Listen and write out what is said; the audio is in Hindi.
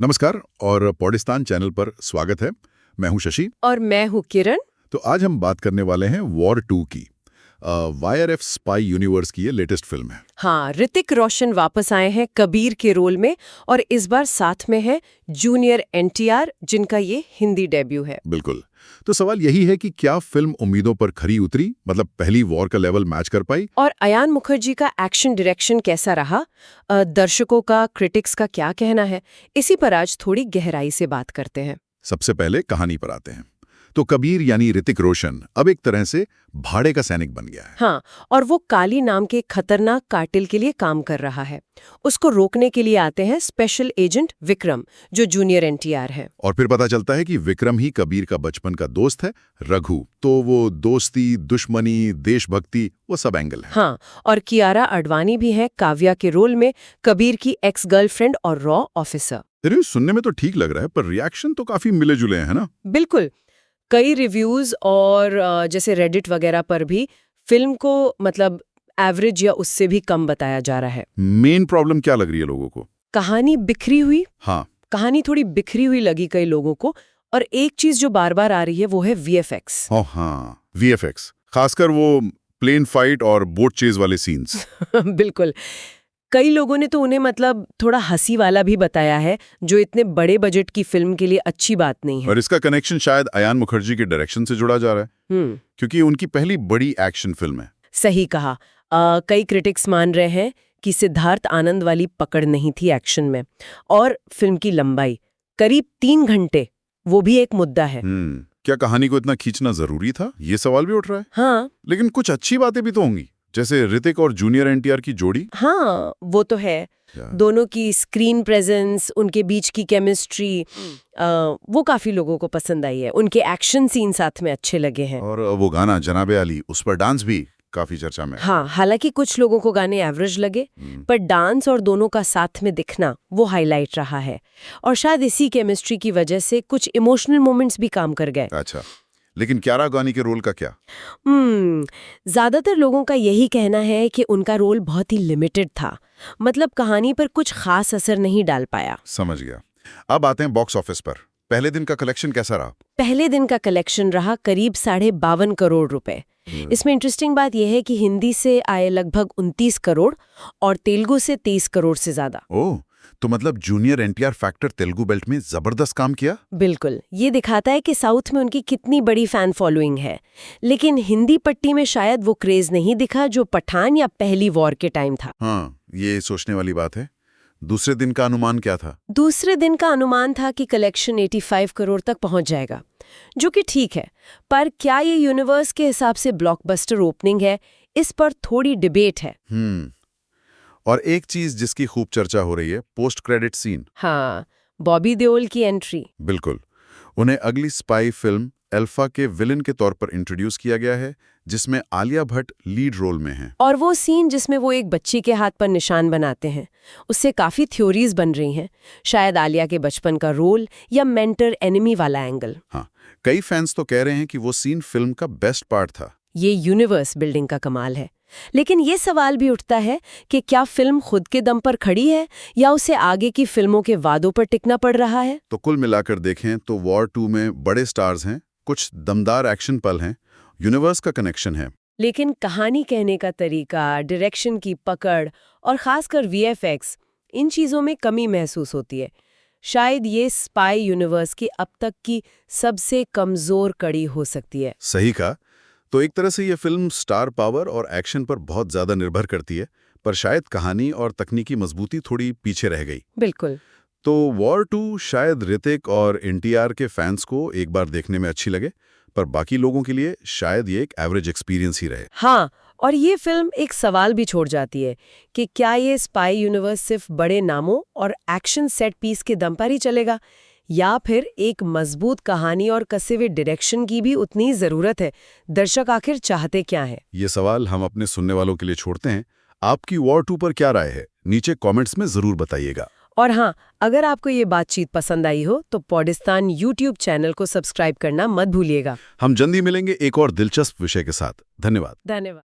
नमस्कार और पॉडिस्तान चैनल पर स्वागत है। मैं हूं शशि और मैं हूँ किरण। तो आज हम बात करने वाले हैं वॉर 2 की। YRF स्पाई यूनिवर्स की ये लेटेस्ट फिल्म है। हाँ, ऋतिक रोशन वापस आए हैं कबीर के रोल में और इस बार साथ में है जूनियर NTR, जिनका ये हिंदी डेब्यू है। बिल्कुल। तो सवाल यही है कि क्या फिल्म उम्मीदों पर खरी उतरी, मतलब पहली वॉर का लेवल मैच कर पाई? और अयान मुखर्जी का एक्शन डायरेक्शन कैसा रहा, दर्शकों का, क्रिटिक्स का क्या कहना है, इसी पर आज थोड़ी गहराई से बात करते हैं। सबसे पहले कहानी पर आते हैं। तो कबीर यानी ऋतिक रोशन अब एक तरह से भाड़े का सैनिक बन गया है। हाँ, और वो काली नाम के खतरनाक कातिल के लिए काम कर रहा है। उसको रोकने के लिए आते हैं स्पेशल एजेंट विक्रम, जो जूनियर NTR है। और फिर पता चलता है कि विक्रम ही कबीर का बचपन का दोस्त है, रघु। तो वो दोस्ती, दुश्मनी, देशभक्ति, वो सब एंगल है। हाँ, और कियारा आडवाणी भी है काव्या के रोल में, कबीर की एक्स गर्लफ्रेंड और रॉ ऑफिसर। रिव्यू सुनने में तो ठीक लग रहा है, पर रिएक्शन तो काफी मिले जुले हैं ना? बिल्कुल। कई रिव्यूज और जैसे रेडिट वगैरह पर भी फिल्म को मतलब एवरेज या उससे भी कम बताया जा रहा है। मेन प्रॉब्लम क्या लग रही है लोगों को? कहानी बिखरी हुई। हाँ, कहानी थोड़ी बिखरी हुई लगी कई लोगों को। और एक चीज जो बार बार आ रही है वो है VFX। हाँ, VFX, खासकर वो प्लेन फाइट और बोट चेज वाले सीन्स। बिल्कुल। कई लोगों ने तो उन्हें मतलब थोड़ा हंसी वाला भी बताया है, जो इतने बड़े बजट की फिल्म के लिए अच्छी बात नहीं है। और इसका कनेक्शन शायद अयान मुखर्जी के डायरेक्शन से जुड़ा जा रहा है, क्योंकि उनकी पहली बड़ी एक्शन फिल्म है। सही कहा। कई क्रिटिक्स मान रहे हैं कि सिद्धार्थ आनंद वाली पकड़ नहीं थी एक्शन में। और फिल्म की लंबाई करीब 3 घंटे, वो भी एक मुद्दा है। क्या कहानी को इतना खींचना जरूरी था, ये सवाल भी उठ रहा है। हाँ, लेकिन कुछ अच्छी बातें भी तो होंगी, जैसे ऋतिक और जूनियर NTR की जोड़ी। हाँ, वो तो है। दोनों की स्क्रीन प्रेजेंस, उनके बीच की केमिस्ट्री, वो काफी लोगों को पसंद आई है। उनके एक्शन सीन साथ में अच्छे लगे हैं। और वो गाना जनाबे अली, उस पर डांस भी काफी चर्चा में। हाँ, हालांकि कुछ लोगों को गाने एवरेज लगे, पर डांस और दोनों का साथ में दिखना वो हाईलाइट रहा है। और शायद इसी केमिस्ट्री की वजह से कुछ इमोशनल मोमेंट्स भी काम कर गए। अच्छा, लेकिन कियारा आडवाणी के रोल का क्या? ज्यादातर लोगों का यही कहना है कि उनका रोल बहुत ही लिमिटेड था, मतलब कहानी पर कुछ खास असर नहीं डाल पाया। समझ गया। अब आते हैं बॉक्स ऑफिस पर। पहले दिन का कलेक्शन कैसा रहा? पहले दिन का कलेक्शन रहा करीब 52.5 करोड़ रुपए। इसमें इंटरेस्टिंग बात यह है कि हिंदी से आए लगभग 29 करोड़ और तेलुगु से 23 करोड़ से ज्यादा। ओह, तो मतलब junior NTR factor Telugu belt में जबरदस्त काम किया। बिल्कुल, ये दिखाता है कि साउथ में उनकी कितनी बड़ी फैन फॉलोइंग है। लेकिन हिंदी पट्टी में शायद वो क्रेज नहीं दिखा जो पठान या पहली वॉर के टाइम था। हाँ, ये सोचने वाली बात है। दूसरे दिन का अनुमान क्या था? दूसरे दिन का अनुमान था कि कलेक्शन 85 करोड़ तक पहुंच जाएगा, जो कि ठीक है। पर क्या ये यूनिवर्स के हिसाब से ब्लॉकबस्टर ओपनिंग है, इस पर थोड़ी डिबेट है। और एक चीज जिसकी खूब चर्चा हो रही है, पोस्ट क्रेडिट सीन। हाँ, बॉबी देओल की एंट्री। बिल्कुल। उन्हें अगली स्पाई फिल्म अल्फा के विलन के तौर पर इंट्रोड्यूस किया गया है, जिसमें आलिया भट्ट लीड रोल में है। और वो सीन जिसमें वो एक बच्ची के हाथ पर निशान बनाते हैं, उससे काफी थ्योरीज बन रही हैं। शायद आलिया के बचपन का रोल या मेंटर एनिमी वाला एंगल। हाँ, कई फैंस तो कह रहे हैं कि वो सीन फिल्म का बेस्ट पार्ट था। ये यूनिवर्स बिल्डिंग का कमाल है। लेकिन ये सवाल भी उठता है कि क्या फिल्म खुद के दम पर खड़ी है या उसे आगे की फिल्मों के वादों पर टिकना पड़ रहा है। तो कुल मिलाकर देखें तो वॉर 2 में बड़े स्टार्स हैं, कुछ दमदार एक्शन पल हैं, यूनिवर्स का कनेक्शन है। लेकिन कहानी कहने का तरीका, डायरेक्शन की पकड़ और खासकर VFX, इन चीजों में कमी महसूस होती है। शायद ये स्पाई यूनिवर्स की अब तक की सबसे कमजोर कड़ी हो सकती है। सही कहा। तो एक तरह से ये फिल्म स्टार पावर और एक्शन पर बहुत ज्यादा निर्भर करती है, पर शायद कहानी और तकनीकी मजबूती थोड़ी पीछे रह गई। बिल्कुल। तो वॉर 2 शायद ऋतिक और NTR के फैंस को एक बार देखने में अच्छी लगे, पर बाकी लोगों के लिए शायद ये एक एवरेज एक्सपीरियंस ही रहे। हाँ, और ये फिल्म एक सवाल भी छोड़ जाती है कि क्या ये स्पाई यूनिवर्स सिर्फ बड़े नामों और एक्शन सेट पीस के दम पर ही चलेगा, या फिर एक मजबूत कहानी और कसे हुए डायरेक्शन की भी उतनी जरूरत है। दर्शक आखिर चाहते क्या है? ये सवाल हम अपने सुनने वालों के लिए छोड़ते हैं। आपकी वॉर 2 पर क्या राय है, नीचे कमेंट्स में जरूर बताइएगा। और हाँ, अगर आपको ये बातचीत पसंद आई हो तो पॉडिस्तान YouTube चैनल को सब्सक्राइब करना मत भूलिएगा। हम जल्दी मिलेंगे एक और दिलचस्प विषय के साथ। धन्यवाद। धन्यवाद।